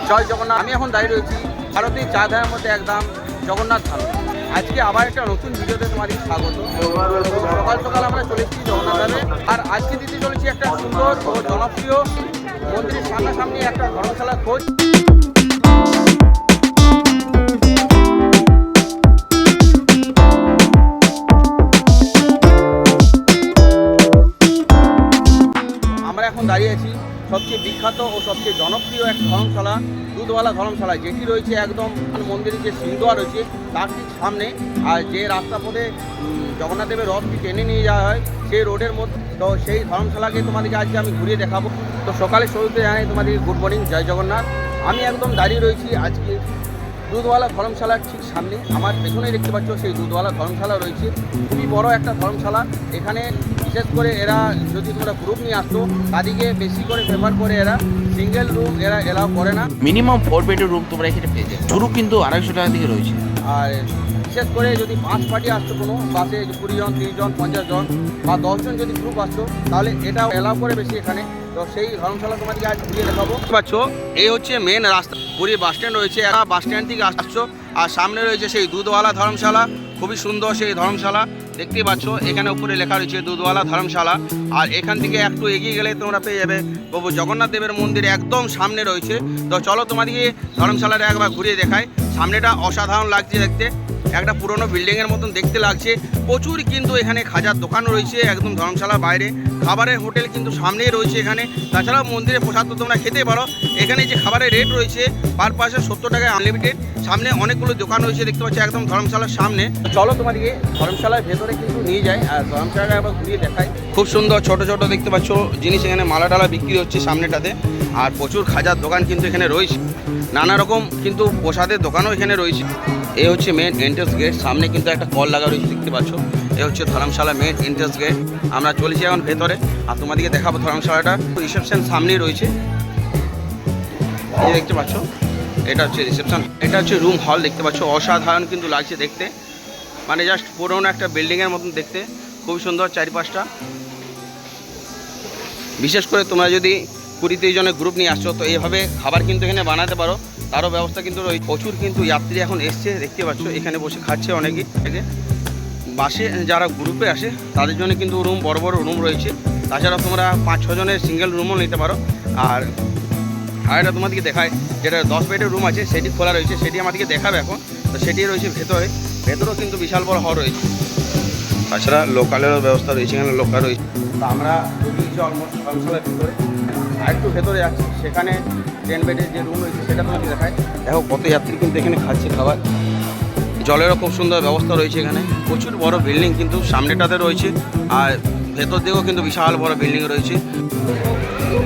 জয় জগন্নাথ। আমি এখন দাঁড়িয়ে রয়েছি ভারতের চার ধামের মধ্যে একদম জগন্নাথ ধাম। আজকে আবার একটা নতুন ভিডিওতে তোমাদের স্বাগত। সকাল সকাল আমরা চলে এসেছি জগন্নাথ ধামে, আর আজকে দিতে চলেছি একটা সুন্দর ও জনপ্রিয় মন্দিরের সামনাসামনি একটা ধর্মশালার খোঁজ। আমরা এখন দাঁড়িয়ে আছি সবচেয়ে বিখ্যাত ও সবচেয়ে জনপ্রিয় এক ধর্মশালা, দুধওয়ালা ধর্মশালা, যেটি রয়েছে একদম মন্দিরের যে সিংহদ্বার রয়েছে তার ঠিক সামনে। আর যে রাস্তা পথে জগন্নাথ দেবের রথটি টেনে নিয়ে যাওয়া হয় সেই রোডের মধ্যে, তো সেই ধর্মশালাকে তোমাদেরকে আজকে আমি ঘুরিয়ে দেখাবো। তো সকালে শুরুতে জানাই তোমাদের গুড মর্নিং, জয় জগন্নাথ। আমি একদম দাঁড়িয়ে রয়েছি আজকে দুধওয়ালা ধর্মশালার ঠিক সামনে। আমার পেছনেই দেখতে পাচ্ছ সেই দুধওয়ালা ধর্মশালা রয়েছে, খুবই বড় একটা ধর্মশালা। এখানে বিশেষ করে এরা যদি তোমরা গ্রুপ নিয়ে আসতো তাদেরকে বেশি করে প্রেফার করে, এরা সিঙ্গেল রুম এরা এলাও করে না। মিনিমাম 4 বেডের রুম তোমরা এখানে পেয়ে যাবে। শুরু কিন্তু 250 টাকা থেকে রয়েছে। আর বিশেষ করে যদি 5 পার্টি আসতো কোনো বাসে, 20 জন, 30 জন, 50 জন বা 10 জন যদি গ্রুপ আসতো, তাহলে এটা এলাও করে বেশি এখানে। তো সেই ধর্মশালা তোমাদেরকে আজ ঘুরিয়ে দেখাবো। পাচ্ছ এই হচ্ছে মেন রাস্তা, পুরী বাস স্ট্যান্ড রয়েছে। বাস স্ট্যান্ড থেকে আসছো আর সামনে রয়েছে সেই দুধওয়ালা ধর্মশালা। খুবই সুন্দর সেই ধর্মশালা, দেখতেই পাচ্ছ এখানে উপরে লেখা রয়েছে দুধওয়ালা ধর্মশালা। আর এখান থেকে একটু এগিয়ে গেলে তোমরা পেয়ে যাবে প্রভু জগন্নাথ দেবের মন্দির একদম সামনে রয়েছে। তো চলো তোমাদেরকে ধর্মশালাটা একবার ঘুরিয়ে দেখাই। সামনেটা অসাধারণ লাগছে দেখতে, একটা পুরনো বিল্ডিংয়ের মতন দেখতে লাগছে। প্রচুর কিন্তু এখানে খাজার দোকান রয়েছে একদম ধর্মশালার বাইরে। খাবারের হোটেল কিন্তু সামনেই রয়েছে এখানে। তাছাড়াও মন্দিরে প্রসাদ তো তোমরা খেতে পারো। এখানে যে খাবারের রেট রয়েছে পার পার্সন 70 টাকায় আনলিমিটেড। সামনে অনেকগুলো দোকান রয়েছে দেখতে পাচ্ছি একদম ধর্মশালার সামনে। চলো তোমাদেরকে ধর্মশালার ভেতরে কিন্তু নিয়ে যাই আর ধর্মশালাটা একবার ঘুরিয়ে দেখাই। খুব সুন্দর ছোট ছোট দেখতে পাচ্ছ জিনিস এখানে মালা টালা বিক্রি হচ্ছে সামনেটাতে। আর প্রচুর খাজার দোকান কিন্তু এখানে রয়েছে, নানা রকম কিন্তু প্রসাদের দোকানও এখানে রয়েছে। এই হচ্ছে মেন এন্ট্রান্স গেট, সামনে কিন্তু একটা কল লাগা রয়েছে দেখতে পাচ্ছ। এই হচ্ছে ধর্মশালা মেন এন্ট্রান্স গেট। আমরা চলেছি এখন ভেতরে আর তোমাদেরকে দেখাবো ধর্মশালাটা। রিসেপশন সামনেই রয়েছে, এই দেখতে পাচ্ছ এটা হচ্ছে রিসেপশন। এটা হচ্ছে রুম হল দেখতে পাচ্ছ, অসাধারণ কিন্তু লাগছে দেখতে, মানে জাস্ট পুরোনো একটা বিল্ডিংয়ের মতন দেখতে, খুবই সুন্দর চারিপাশটা। বিশেষ করে তোমরা যদি 20-30 জনের গ্রুপ নিয়ে আসছো তো এইভাবে খাবার কিন্তু এখানে বানাতে পারো, তারও ব্যবস্থা কিন্তু রয়েছে। প্রচুর কিন্তু যাত্রী এখন এসছে দেখতে পাচ্ছ, এখানে বসে খাচ্ছে অনেকেই। বাসে যারা গ্রুপে আসে তাদের জন্য কিন্তু রুম, বড় বড় রুম রয়েছে। তাছাড়া তোমরা 5-6 জনের সিঙ্গেল রুমও নিতে পারো। আর এটা তোমাদেরকে দেখায়, যেটা 10 বেডের রুম আছে সেটি খোলা রয়েছে, সেটি আমাদেরকে দেখাবে এখন। তো সেটি রয়েছে ভেতরে, ভেতরেও কিন্তু বিশাল বড় হল রয়েছে। তাছাড়া লোকালেরও ব্যবস্থা রয়েছে, এখানে লোকাল রয়েছে। তো আমরা ঢুকিয়েছি অলমোস্ট ধর্মশালার ভিতরে, আর একটু ভেতরে যাচ্ছি, সেখানে 10 বেডের যে রুম রয়েছে সেটা তোমাকে দেখায়। দেখো কত যাত্রী কিন্তু এখানে খাচ্ছে খাবার। জলেরও খুব সুন্দর ব্যবস্থা রয়েছে এখানে। প্রচুর বড় বিল্ডিং কিন্তু সামনেটাতে রয়েছে, আর ভেতর দিকেও কিন্তু বিশাল বড় বিল্ডিং রয়েছে।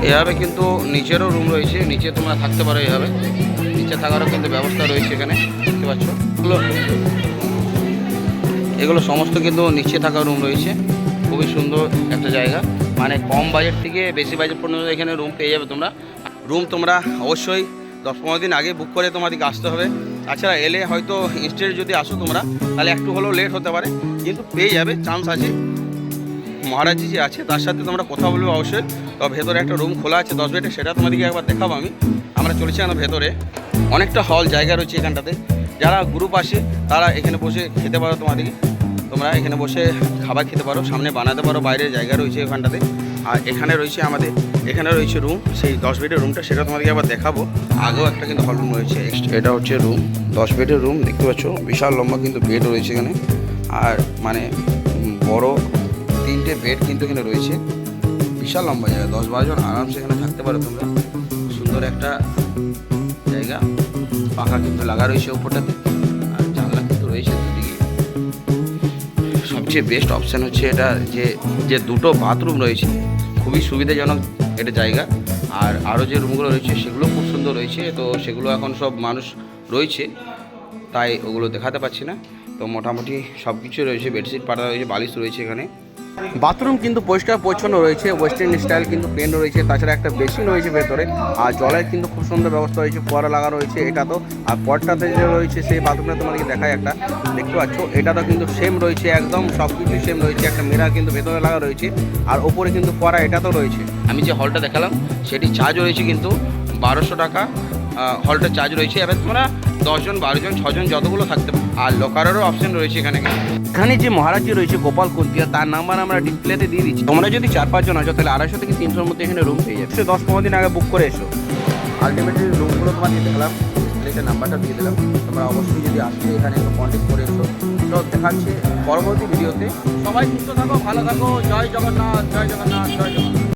এভাবে কিন্তু নিচেরও রুম রয়েছে, নিচে তোমরা থাকতে পারো। এভাবে নিচে থাকারও কিন্তু ব্যবস্থা রয়েছে এখানে দেখতে পাচ্ছ। এগুলো সমস্ত কিন্তু নিচে থাকা রুম রয়েছে। খুবই সুন্দর একটা জায়গা, মানে কম বাজেট থেকে বেশি বাজেট পর্যন্ত এখানে রুম পেয়ে যাবে তোমরা। রুম তোমরা অবশ্যই 10-15 দিন আগে বুক করে তোমাদেরকে আসতে হবে। তাছাড়া এলে হয়তো ইনস্টেন্ট যদি আসো তোমরা তাহলে একটু হলেও লেট হতে পারে, কিন্তু পেয়ে যাবে, চান্স আছে। মহারাজি যে আছে তার সাথে তোমরা কথা বলবে অবশ্যই। তো ভেতরে একটা রুম খোলা আছে 10 বেডে, সেটা তোমাদেরকে একবার দেখাবো আমি। আমরা চলেছি এখন ভেতরে, অনেকটা হল জায়গা রয়েছে এখানটাতে। যারা গ্রুপ আসে তারা এখানে বসে খেতে পারো, তোমরা এখানে বসে খাবার খেতে পারো, সামনে বানাতে পারো, বাইরের জায়গা রয়েছে এখানটাতে। আর এখানে রয়েছে এখানে রয়েছে রুম, সেই 10 বেডের রুমটা, সেটা তোমাদেরকে আবার দেখাবো। আগেও একটা কিন্তু হল রুম রয়েছে, এটা হচ্ছে রুম 10 বেডের রুম দেখতে পাচ্ছ। বিশাল লম্বা কিন্তু বেড রয়েছে এখানে, আর মানে বড় 3টে বেড কিন্তু এখানে রয়েছে। বিশাল লম্বা জায়গা, 10-12 জন আরামসে এখানে থাকতে পারো তোমরা। সুন্দর একটা জায়গা, পাখা কিন্তু লাগা রয়েছে উপরটাতে, আর জানলা কিন্তু রয়েছে দুদিকে। সবচেয়ে বেস্ট অপশান হচ্ছে এটা, যে 2টো বাথরুম রয়েছে, খুবই সুবিধাজনক এটা জায়গা। আর আরও যে রুমগুলো রয়েছে সেগুলো খুব সুন্দর রয়েছে। তো সেগুলো এখন সব মানুষ রয়েছে, তাই ওগুলো দেখাতে পাচ্ছি না। তো মোটামুটি সব কিছু রয়েছে, বেডশিট পাতা রয়েছে, বালিশ রয়েছে এখানে। বাথরুম কিন্তু পরিষ্কার পরিচ্ছন্ন রয়েছে, ওয়েস্টার্ন স্টাইল কিন্তু পেন রয়েছে। তাছাড়া একটা বেসিন রয়েছে ভেতরে, আর জলের কিন্তু খুব সুন্দর ব্যবস্থা রয়েছে, ফোয়ারা লাগা রয়েছে এটা তো। আর পরটাতে যে রয়েছে সেই বাথরুমটা তোমাদেরকে দেখায় একটা, দেখতে পাচ্ছ এটা তো কিন্তু সেম রয়েছে, একদম সব কিছুই সেম রয়েছে। একটা মিরার কিন্তু ভেতরে লাগা রয়েছে, আর ওপরে কিন্তু ফোয়ারা এটা তো রয়েছে। আমি যে হলটা দেখালাম সেটি চার্জ রয়েছে কিন্তু 1200 টাকা হলটার চার্জ রয়েছে। এবার তোমরা 10 জন 12 জন 6 জন যতগুলো থাকতে পারো। আর লকারেরও অপশন রয়েছে এখানে। এখানে যে মহারাজজি রয়েছে গোপাল কুন্তিয়া, তার নাম্বার আমরা ডিসপ্লেতে দিয়ে দিচ্ছি। তোমরা যদি 4-5 জন আছো তাহলে 250 থেকে 300-র মধ্যে এখানে রুম পেয়ে যাচ্ছে। 10-15 দিন আগে বুক করে এসো। আলটিমেটলি রুমগুলো তোমার দিয়ে দিলাম, এটা নাম্বারটা দিয়ে দিলাম। তোমরা অবশ্যই যদি আসবে এখানে একটু কন্ট্যাক্ট করে এসো। তো দেখাচ্ছে পরবর্তী ভিডিওতে। সবাই সুস্থ থাকো, ভালো থাকো। জয় জগন্নাথ, জয় জগন্নাথ, জয় জগন্নাথ।